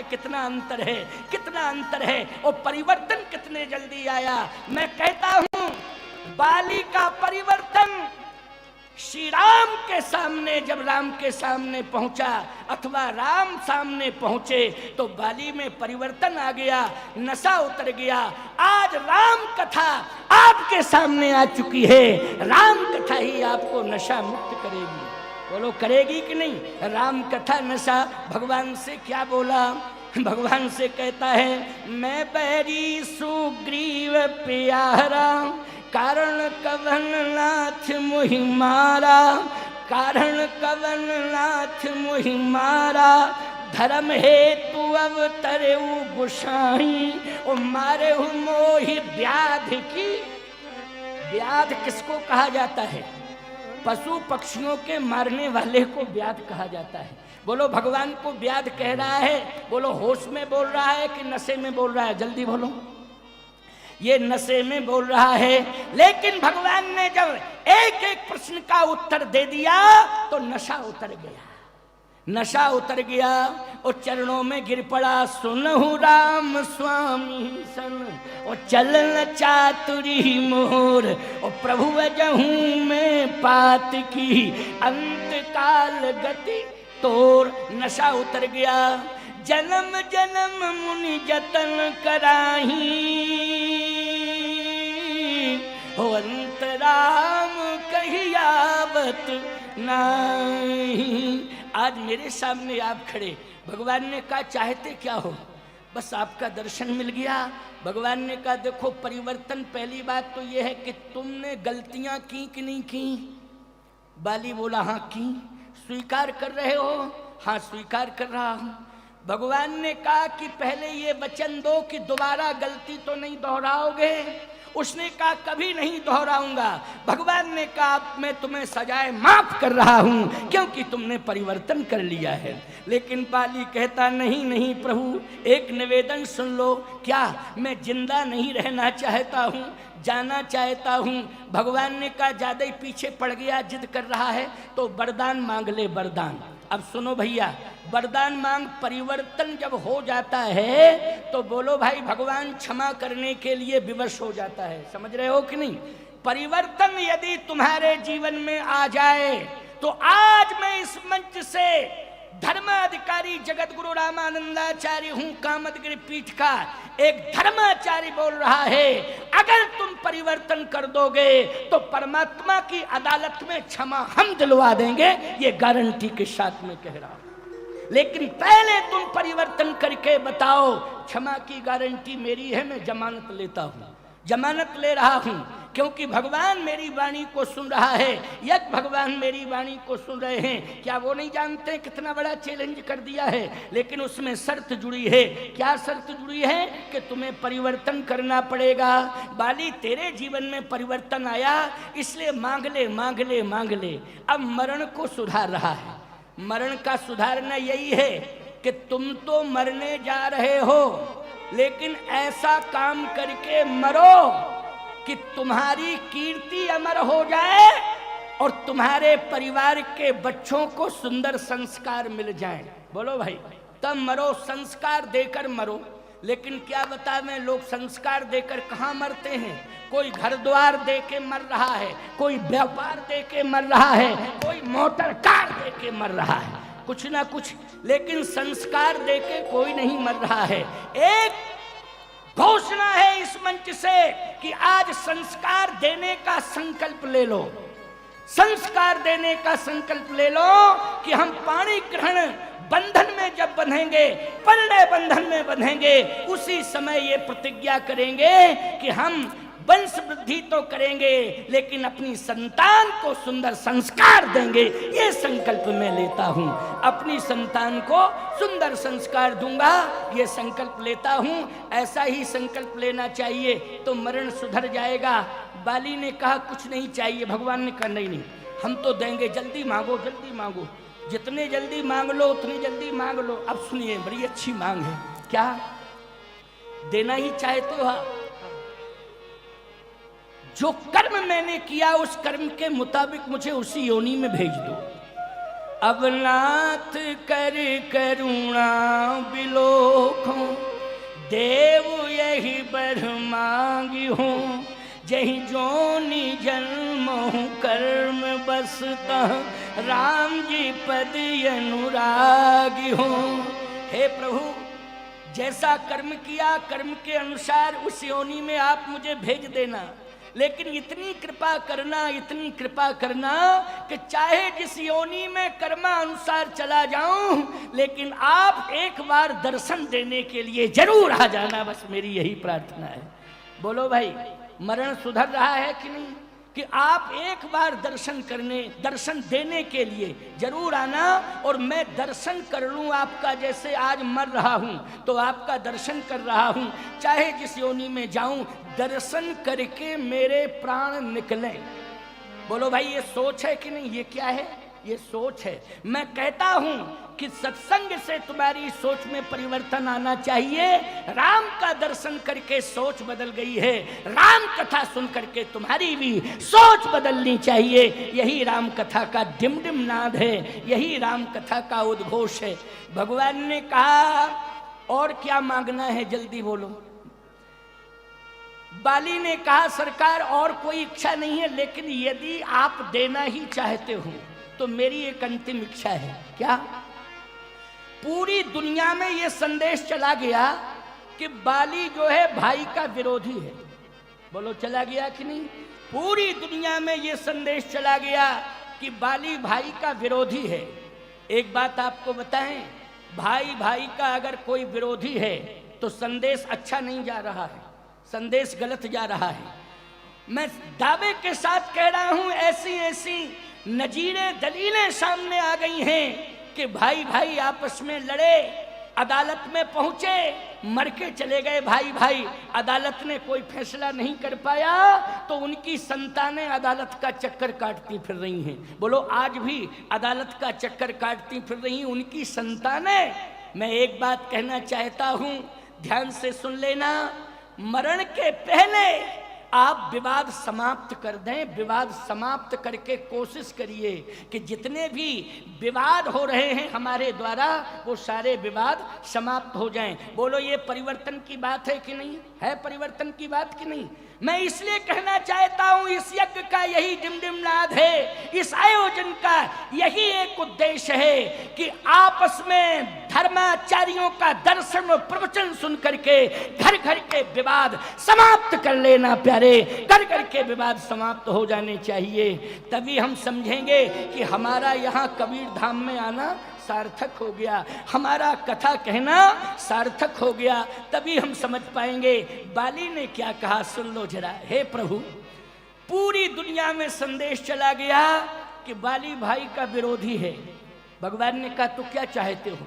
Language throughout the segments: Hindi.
में कितना अंतर है, कितना अंतर है, और परिवर्तन कितने जल्दी आया। मैं कहता हूं बाली का परिवर्तन श्री राम के सामने, जब राम के सामने पहुंचा अथवा राम सामने पहुंचे तो बाली में परिवर्तन आ गया, नशा उतर गया। आज राम कथा आपके सामने आ चुकी है, राम कथा ही आपको नशा मुक्त करेगी। बोलो करेगी कि नहीं? राम कथा नशा। भगवान से क्या बोला? भगवान से कहता है मैं बैरी सुग्रीव प्यारा, कारण कवन नाथ मोहि मारा, कारण कवन नाथ मोहि मारा, धर्म हेतु अवतरे गुसाई, और मारे हूँ मोहि व्याध की। व्याध किसको कहा जाता है? पशु पक्षियों के मारने वाले को व्याध कहा जाता है। बोलो भगवान को व्याध कह रहा है? बोलो होश में बोल रहा है कि नशे में बोल रहा है? जल्दी बोलो। ये नशे में बोल रहा है। लेकिन भगवान ने जब एक एक प्रश्न का उत्तर दे दिया तो नशा उतर गया, नशा उतर गया और चरणों में गिर पड़ा। सुनहु राम स्वामी सन और चलन चातुरी मोर, और प्रभु वजहूं में पात की अंत काल गति तोर। नशा उतर गया। जन्म जन्म मुनि जतन कराही, हो अंतराम कहियावत नहीं। आज मेरे सामने आप खड़े, भगवान ने कहा चाहते क्या हो? बस आपका दर्शन मिल गया। भगवान ने कहा देखो परिवर्तन, पहली बात तो यह है कि तुमने गलतियां की कि नहीं की? बाली बोला हाँ की। स्वीकार कर रहे हो? हाँ स्वीकार कर रहा हूं। भगवान ने कहा कि पहले ये वचन दो कि दोबारा गलती तो नहीं दोहराओगे। उसने कहा कभी नहीं दोहराऊंगा। भगवान ने कहा मैं तुम्हें सजाए माफ कर रहा हूं क्योंकि तुमने परिवर्तन कर लिया है। लेकिन बाली कहता नहीं नहीं प्रभु, एक निवेदन सुन लो। क्या? मैं जिंदा नहीं रहना चाहता हूं, जाना चाहता हूं। भगवान ने कहा ज्यादा ही पीछे पड़ गया, जिद कर रहा है तो वरदान मांग ले, वरदान। अब सुनो भैया, वरदान मांग। परिवर्तन जब हो जाता है तो बोलो भाई भगवान क्षमा करने के लिए विवश हो जाता है। समझ रहे हो कि नहीं? परिवर्तन यदि तुम्हारे जीवन में आ जाए तो आज मैं इस मंच से धर्माधिकारी जगत गुरु रामानंदाचार्य हूं, कामदगिरि पीठ का एक धर्माचार्य बोल रहा है, अगर तुम परिवर्तन कर दोगे तो परमात्मा की अदालत में क्षमा हम दिलवा देंगे, ये गारंटी के साथ में कह रहा हूं। लेकिन पहले तुम परिवर्तन करके बताओ। क्षमा की गारंटी मेरी है, मैं जमानत लेता हूं, जमानत ले रहा हूं, क्योंकि भगवान मेरी वाणी को सुन रहा है। यज्ञ भगवान मेरी वाणी को सुन रहे हैं। क्या वो नहीं जानते कितना बड़ा चैलेंज कर दिया है? लेकिन उसमें शर्त जुड़ी है। क्या शर्त जुड़ी है? कि तुम्हें परिवर्तन करना पड़ेगा। बाली तेरे जीवन में परिवर्तन आया, इसलिए मांग ले मांग ले मांग ले। अब मरण को सुधार रहा है। मरण का सुधारना यही है कि तुम तो मरने जा रहे हो, लेकिन ऐसा काम करके मरो कि तुम्हारी कीर्ति अमर हो जाए और तुम्हारे परिवार के बच्चों को सुंदर संस्कार मिल जाए। बोलो भाई, तब मरो, संस्कार देकर मरो। लेकिन क्या बतावें, लोग संस्कार देकर कहाँ मरते हैं? कोई घर द्वार दे के मर रहा है, कोई व्यापार दे के मर रहा है, कोई मोटर कार दे के मर रहा है, कुछ ना कुछ। लेकिन संस्कार दे के कोई नहीं मर रहा है। एक घोषणा है इस मंच से कि आज संस्कार देने का संकल्प ले लो, संस्कार देने का संकल्प ले लो कि हम पाणी ग्रहण बंधन में जब बंधेंगे, परिणय बंधन में बंधेंगे, उसी समय ये प्रतिज्ञा करेंगे कि हम वंश वृद्धि तो करेंगे लेकिन अपनी संतान को सुंदर संस्कार देंगे। ये संकल्प मैं लेता हूँ, अपनी संतान को सुंदर संस्कार दूंगा, ये संकल्प लेता हूँ। ऐसा ही संकल्प लेना चाहिए तो मरण सुधर जाएगा। बाली ने कहा कुछ नहीं चाहिए। भगवान ने कहा नहीं नहीं, हम तो देंगे, जल्दी मांगो, जल्दी मांगो, जितने जल्दी मांग लो उतनी जल्दी मांग लो। अब सुनिए, बड़ी अच्छी मांग है। क्या देना ही चाहते हो? जो कर्म मैंने किया उस कर्म के मुताबिक मुझे उसी योनि में भेज दो। अब नाथ कर करुणा बिलो देव यही बर मांगी हूँ, जही जोनी जन्म हूँ कर्म बसता, राम जी पद अनुरागी हूँ। हे प्रभु, जैसा कर्म किया कर्म के अनुसार उस योनि में आप मुझे भेज देना, लेकिन इतनी कृपा करना, इतनी कृपा करना कि चाहे जिस योनि में कर्मानुसार चला जाऊं, लेकिन आप एक बार दर्शन देने के लिए जरूर आ जाना। बस मेरी यही प्रार्थना है। बोलो भाई, मरण सुधर रहा है कि नहीं? कि आप एक बार दर्शन देने के लिए जरूर आना, और मैं दर्शन कर लूं आपका। जैसे आज मर रहा हूं तो आपका दर्शन कर रहा हूं, चाहे जिस योनि में जाऊं, दर्शन करके मेरे प्राण निकलें। बोलो भाई, ये सोच है कि नहीं? ये क्या है? ये सोच है। मैं कहता हूं कि सत्संग से तुम्हारी सोच में परिवर्तन आना चाहिए। राम का दर्शन करके सोच बदल गई है, राम कथा सुन करके तुम्हारी भी सोच बदलनी चाहिए। यही राम कथा का डिमडिम नाद है, यही राम कथा का उद्घोष है। भगवान ने कहा, और क्या मांगना है? जल्दी बोलो। बाली ने कहा, सरकार और कोई इच्छा नहीं है, लेकिन यदि आप देना ही चाहते हो तो मेरी एक अंतिम इच्छा है। क्या? पूरी दुनिया में यह संदेश चला गया कि बाली जो है भाई का विरोधी है। बोलो, चला गया कि नहीं? पूरी दुनिया में यह संदेश चला गया कि बाली भाई का विरोधी है। एक बात आपको बताएं, भाई भाई का अगर कोई विरोधी है तो संदेश अच्छा नहीं जा रहा है, संदेश गलत जा रहा है। मैं दावे के साथ कह रहा हूं, ऐसी ऐसी नजीरें दलीलें सामने आ गई हैं कि भाई भाई आपस में लड़े, अदालत में पहुंचे, मर के चले गए भाई भाई। अदालत ने कोई फैसला नहीं कर पाया तो उनकी संतानें अदालत का चक्कर काटती फिर रही हैं। बोलो, आज भी अदालत का चक्कर काटती फिर रही उनकी संतानें। मैं एक बात कहना चाहता हूं, ध्यान से सुन लेना। मरण के पहले आप विवाद समाप्त कर दें। विवाद समाप्त करके कोशिश करिए कि जितने भी विवाद हो रहे हैं हमारे द्वारा, वो सारे विवाद समाप्त हो जाएं। बोलो, ये परिवर्तन की बात है कि नहीं? है परिवर्तन की बात कि नहीं? मैं इसलिए कहना चाहता हूं, इस यज्ञ का यही डिमडिम नाद है, इस आयोजन का यही एक उद्देश्य है कि आपस में धर्माचार्यों का दर्शन और प्रवचन सुन करके घर घर के विवाद समाप्त कर लेना। प्यारे, घर घर के विवाद समाप्त हो जाने चाहिए। तभी हम समझेंगे कि हमारा यहाँ कबीर धाम में आना सार्थक हो गया, हमारा कथा कहना सार्थक हो गया। तभी हम समझ पाएंगे बाली ने क्या कहा। सुन लो जरा। हे प्रभु, पूरी दुनिया में संदेश चला गया कि बाली भाई का विरोधी है। भगवान ने कहा, तो क्या चाहते हो?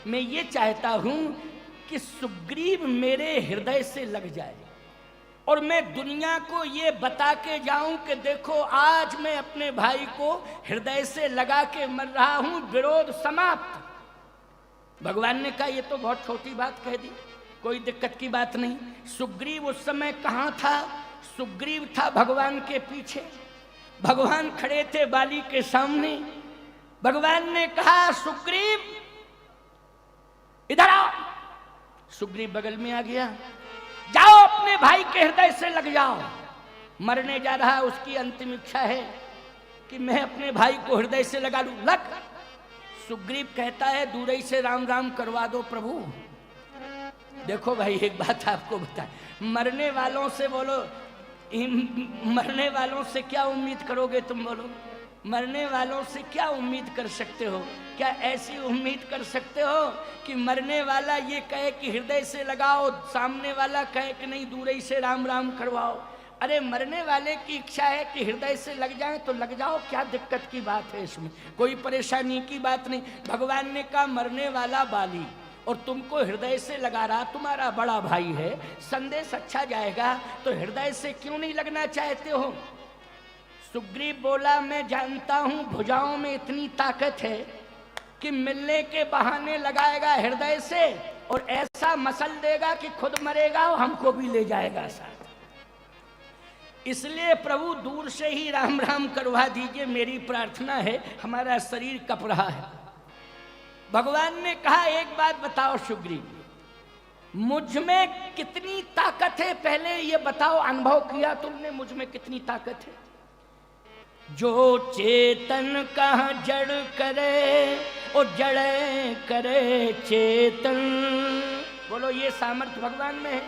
मैं ये चाहता हूं कि सुग्रीव मेरे हृदय से लग जाए और मैं दुनिया को ये बता के जाऊं कि देखो, आज मैं अपने भाई को हृदय से लगा के मर रहा हूं, विरोध समाप्त। भगवान ने कहा, ये तो बहुत छोटी बात कह दी, कोई दिक्कत की बात नहीं। सुग्रीव उस समय कहां था? सुग्रीव था भगवान के पीछे। भगवान खड़े थे बाली के सामने। भगवान ने कहा, सुग्रीव इधर आओ। सुग्रीव बगल में आ गया। जाओ, अपने भाई के हृदय से लग जाओ। मरने जा रहा है, उसकी अंतिम इच्छा है कि मैं अपने भाई को हृदय से लगा लूं। लग। सुग्रीव कहता है, दूर ही से राम राम करवा दो प्रभु। देखो भाई, एक बात आपको बताए, मरने वालों से बोलो, मरने वालों से क्या उम्मीद करोगे तुम? बोलो, मरने वालों से क्या उम्मीद कर सकते हो? क्या ऐसी उम्मीद कर सकते हो कि मरने वाला ये कहे कि हृदय से लगाओ, सामने वाला कहे कि नहीं दूर ही से राम राम करवाओ? अरे, मरने वाले की इच्छा है कि हृदय से लग जाए तो लग जाओ, क्या दिक्कत की बात है इसमें? कोई परेशानी की बात नहीं। भगवान ने कहा, मरने वाला बाली और तुमको हृदय से लगा रहा तुम्हारा बड़ा भाई है, संदेश अच्छा जाएगा, तो हृदय से क्यों नहीं लगना चाहते हो? सुग्रीव बोला, मैं जानता हूं भुजाओं में इतनी ताकत है कि मिलने के बहाने लगाएगा हृदय से और ऐसा मसल देगा कि खुद मरेगा और हमको भी ले जाएगा साथ। इसलिए प्रभु, दूर से ही राम राम करवा दीजिए, मेरी प्रार्थना है, हमारा शरीर कप रहा है। भगवान ने कहा, एक बात बताओ सुग्रीव, मुझ में कितनी ताकत है, पहले ये बताओ, अनुभव किया तुमने मुझ में कितनी ताकत है? जो चेतन कहाँ जड़ करे, और जड़े करे चेतन। बोलो ये सामर्थ्य भगवान में है।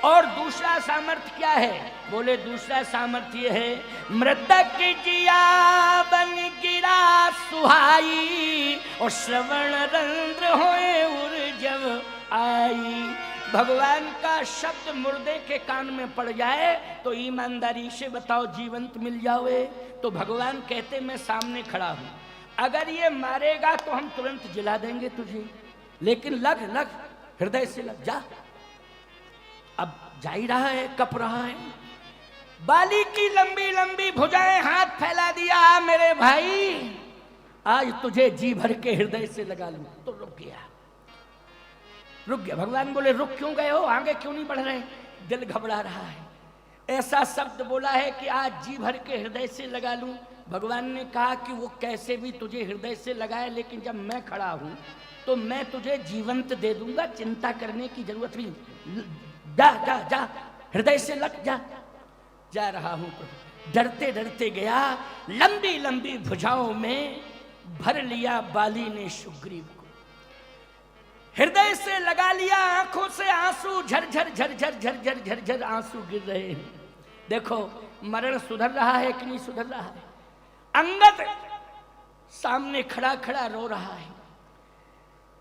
और दूसरा सामर्थ्य क्या है? बोले दूसरा सामर्थ्य ये है, मृतक जिया बन गिरा सुहाई, और श्रवण रंध्र होए उर्जव आई। भगवान का शब्द मुर्दे के कान में पड़ जाए तो ईमानदारी से बताओ जीवंत मिल जाओगे? तो भगवान कहते मैं सामने खड़ा हूं, अगर ये मारेगा तो हम तुरंत जिला देंगे तुझे, लेकिन लग लग, हृदय से लग जा। अब जा ही रहा है, कप रहा है। बाली की लंबी लंबी भुजाएं, हाथ फैला दिया, मेरे भाई आज तुझे जी भर के हृदय से लगा लूं। तो रुक गया, रुक गया। भगवान बोले रुक क्यों गए हो, आगे क्यों नहीं बढ़ रहे? दिल घबरा रहा है। ऐसा शब्द बोला है कि आज जी भर के हृदय से लगा लूं। भगवान ने कहा कि वो कैसे भी तुझे हृदय से लगाए, लेकिन जब मैं खड़ा हूं तो मैं तुझे जीवंत दे दूंगा, चिंता करने की जरूरत नहीं। जा जा जा, हृदय से लग जा। जा रहा हूं प्रभु। डरते डरते गया, लंबी लंबी भुजाओं में भर लिया बाली ने सुग्रीव को, हृदय से लगा लिया। आंखों से आंसू झरझर झरझर झरझर झरझर आंसू गिर रहे हैं। देखो मरण सुधर रहा है कि नहीं सुधर रहा है? अंगद सामने खड़ा खड़ा रो रहा है,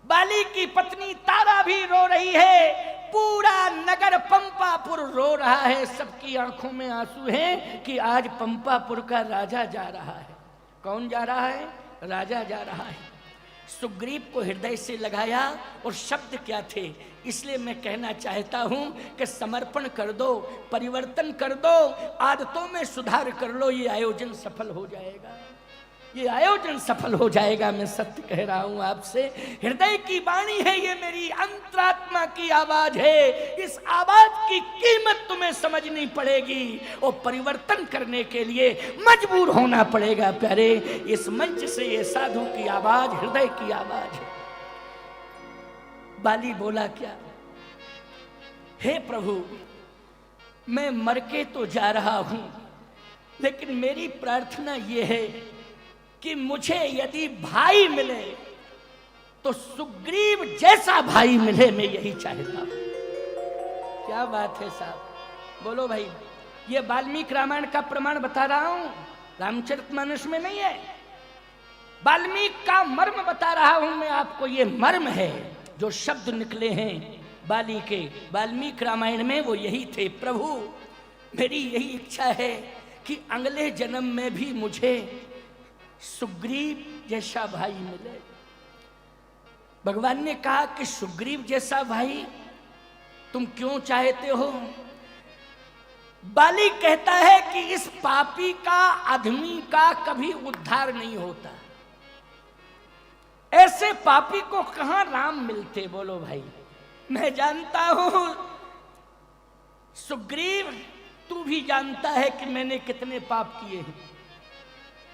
बाली की पत्नी तारा भी रो रही है, पूरा नगर पंपापुर रो रहा है। सबकी आंखों में आंसू हैं कि आज पंपापुर का राजा जा रहा है। कौन जा रहा है? राजा जा रहा है। सुग्रीव को हृदय से लगाया, और शब्द क्या थे? इसलिए मैं कहना चाहता हूं कि समर्पण कर दो, परिवर्तन कर दो, आदतों में सुधार कर लो, ये आयोजन सफल हो जाएगा, ये आयोजन सफल हो जाएगा। मैं सत्य कह रहा हूं आपसे, हृदय की वाणी है ये, मेरी अंतरात्मा की आवाज है। इस आवाज की कीमत तुम्हें समझनी पड़ेगी, और परिवर्तन करने के लिए मजबूर होना पड़ेगा प्यारे। इस मंच से ये साधु की आवाज हृदय की आवाज है। बाली बोला क्या? हे प्रभु, मैं मर के तो जा रहा हूं, लेकिन मेरी प्रार्थना ये है कि मुझे यदि भाई मिले तो सुग्रीव जैसा भाई मिले, मैं यही चाहता हूं। क्या बात है साहब, बोलो भाई। ये वाल्मीकि रामायण का प्रमाण बता रहा हूं, रामचरितमानस में नहीं है। वाल्मीकि का मर्म बता रहा हूं मैं आपको। ये मर्म है, जो शब्द निकले हैं बाली के वाल्मीकि रामायण में, वो यही थे। प्रभु मेरी यही इच्छा है कि अगले जन्म में भी मुझे सुग्रीव जैसा भाई मिले। भगवान ने कहा कि सुग्रीव जैसा भाई तुम क्यों चाहते हो? बाली कहता है कि इस पापी का, आदमी का कभी उद्धार नहीं होता। ऐसे पापी को कहां राम मिलते? बोलो भाई। मैं जानता हूं सुग्रीव, तू भी जानता है कि मैंने कितने पाप किए हैं।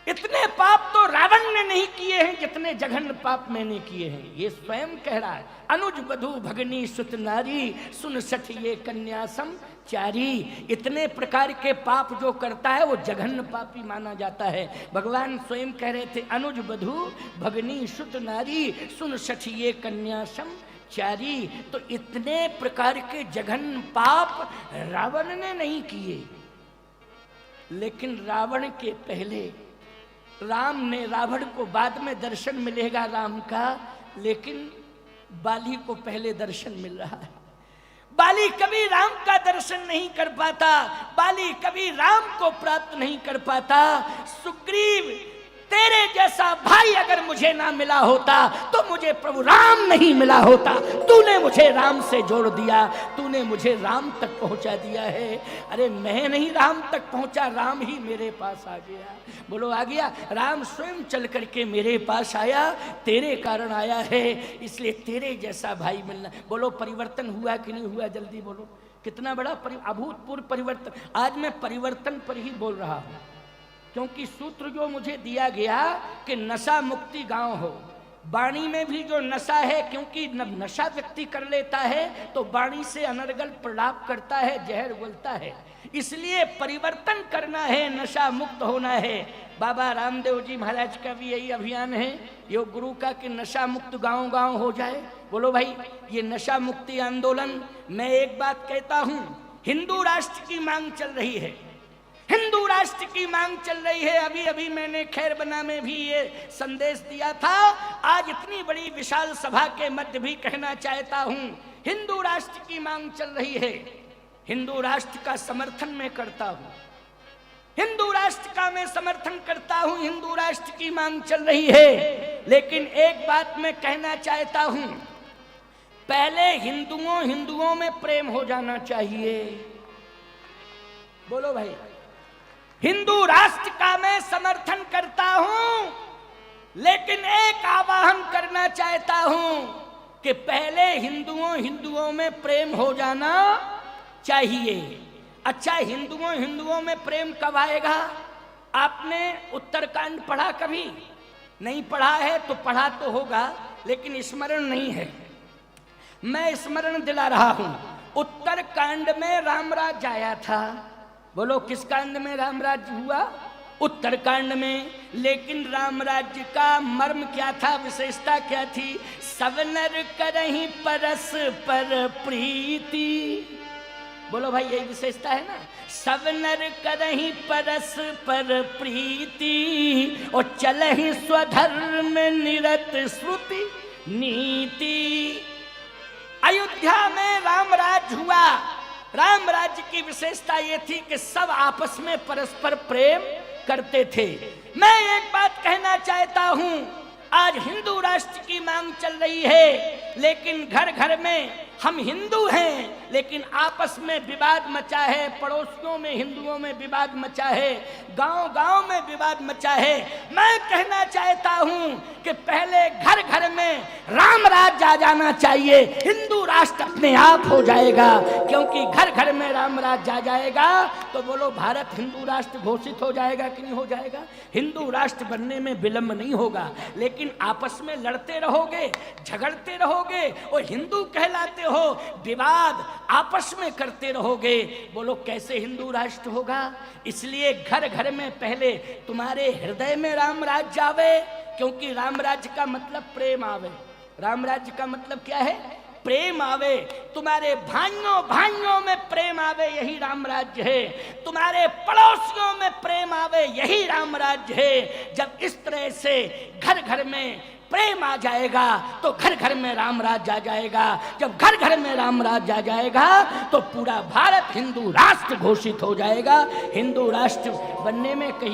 इतने पाप तो रावण ने नहीं किए हैं जितने जघन्य पाप मैंने किए हैं। ये स्वयं कह रहा है। अनुज बधु भगनी सुत नारी, सुन सठ ये कन्यासम चारी। इतने प्रकार के पाप जो करता है वो जघन्य पापी माना जाता है। भगवान स्वयं कह रहे थे, अनुज बधु भगनी सुत नारी, सुन सठ ये कन्यासम चारी। तो इतने प्रकार के जघन्य पाप रावण ने नहीं किए, लेकिन रावण के पहले राम ने, रावण को बाद में दर्शन मिलेगा राम का, लेकिन बाली को पहले दर्शन मिल रहा है। बाली कभी राम का दर्शन नहीं कर पाता, बाली कभी राम को प्राप्त नहीं कर पाता। सुग्रीव तेरे जैसा भाई अगर मुझे ना मिला होता तो मुझे प्रभु राम नहीं मिला होता। तूने मुझे राम से जोड़ दिया, तूने मुझे राम तक पहुंचा दिया है। अरे मैं नहीं राम तक पहुंचा, राम ही मेरे पास आ गया। बोलो आ गया। राम स्वयं चल करके मेरे पास आया, तेरे कारण आया है, इसलिए तेरे जैसा भाई मिलना। बोलो परिवर्तन हुआ कि नहीं हुआ? जल्दी बोलो। कितना बड़ा अभूतपूर्व परिवर्तन। आज मैं परिवर्तन पर ही बोल रहा हूं, क्योंकि सूत्र जो मुझे दिया गया कि नशा मुक्ति गांव हो, वाणी में भी जो नशा है, क्योंकि नशा व्यक्ति कर लेता है तो वाणी से अनर्गल प्रलाप करता है, जहर बोलता है। इसलिए परिवर्तन करना है, नशा मुक्त होना है। बाबा रामदेव जी महाराज का भी यही अभियान है, योग गुरु का, कि नशा मुक्त गांव गांव हो जाए। बोलो भाई, ये नशा मुक्ति आंदोलन, मैं एक बात कहता हूं, हिंदू राष्ट्र की मांग चल रही है, हिंदू राष्ट्र की मांग चल रही है। अभी अभी मैंने खैरबना में भी ये संदेश दिया था। आज इतनी बड़ी विशाल सभा के मध्य भी कहना चाहता हूं, हिंदू राष्ट्र की मांग चल रही है। हिंदू राष्ट्र का समर्थन मैं करता हूं, हिंदू राष्ट्र का मैं समर्थन करता हूं, हिंदू राष्ट्र की मांग चल रही है। लेकिन एक बात मैं कहना चाहता हूं, पहले हिंदुओं में प्रेम हो जाना चाहिए। बोलो भाई, हिंदू राष्ट्र का मैं समर्थन करता हूं, लेकिन एक आवाहन करना चाहता हूं कि पहले हिंदुओं में प्रेम हो जाना चाहिए। अच्छा, हिंदुओं में प्रेम कब आएगा? आपने उत्तरकांड पढ़ा कभी? नहीं पढ़ा है तो पढ़ा तो होगा, लेकिन स्मरण नहीं है। मैं स्मरण दिला रहा हूं, उत्तरकांड में रामराज आया था। बोलो, किस कांड में रामराज हुआ? उत्तरकांड में। लेकिन रामराज्य का मर्म क्या था, विशेषता क्या थी? सब नर करहीं परस्पर प्रीति। बोलो भाई, यही विशेषता है ना, सब नर करहीं परस्पर प्रीति और चलहि स्वधर्म निरत श्रुति नीति। अयोध्या में रामराज हुआ। राम राज्य की विशेषता ये थी कि सब आपस में परस्पर प्रेम करते थे। मैं एक बात कहना चाहता हूं, आज हिंदू राष्ट्र की मांग चल रही है, लेकिन घर घर में हम हिंदू हैं, लेकिन आपस में विवाद मचा है, पड़ोसियों में हिंदुओं में विवाद मचा है, गांव गांव में विवाद मचा है। मैं कहना चाहता हूं कि पहले घर घर में राम राज्य आ जाना चाहिए, हिंदू राष्ट्र अपने आप हो जाएगा। क्योंकि घर घर में राम राज्य आ जाएगा तो बोलो, भारत हिंदू राष्ट्र घोषित हो जाएगा कि नहीं हो जाएगा? हिंदू राष्ट्र बनने में विलंब नहीं होगा। लेकिन आपस में लड़ते रहोगे, झगड़ते रहोगे और हिंदू कहलाते हो, विवाद आपस में करते रहोगे, बोलो कैसे हिंदू राष्ट्र होगा? इसलिए घर घर में पहले तुम्हारे हृदय में राम राज्य आवे, क्योंकि राम राज्य का मतलब प्रेम आवे। राम राज्य का मतलब क्या है? प्रेम आवे। तुम्हारे भाइयों में प्रेम आवे, यही राम राज्य है। तुम्हारे पड़ोसियों में प्रेम आवे, यही राम राज्य है। जब इस तरह से घर घर में प्रेम आ जाएगा तो घर घर में राम राज्य आ जाएगा। जब घर घर में राम राज्य आ जाएगा तो पूरा भारत हिंदू राष्ट्र घोषित हो जाएगा। हिंदू राष्ट्र बनने में कहीं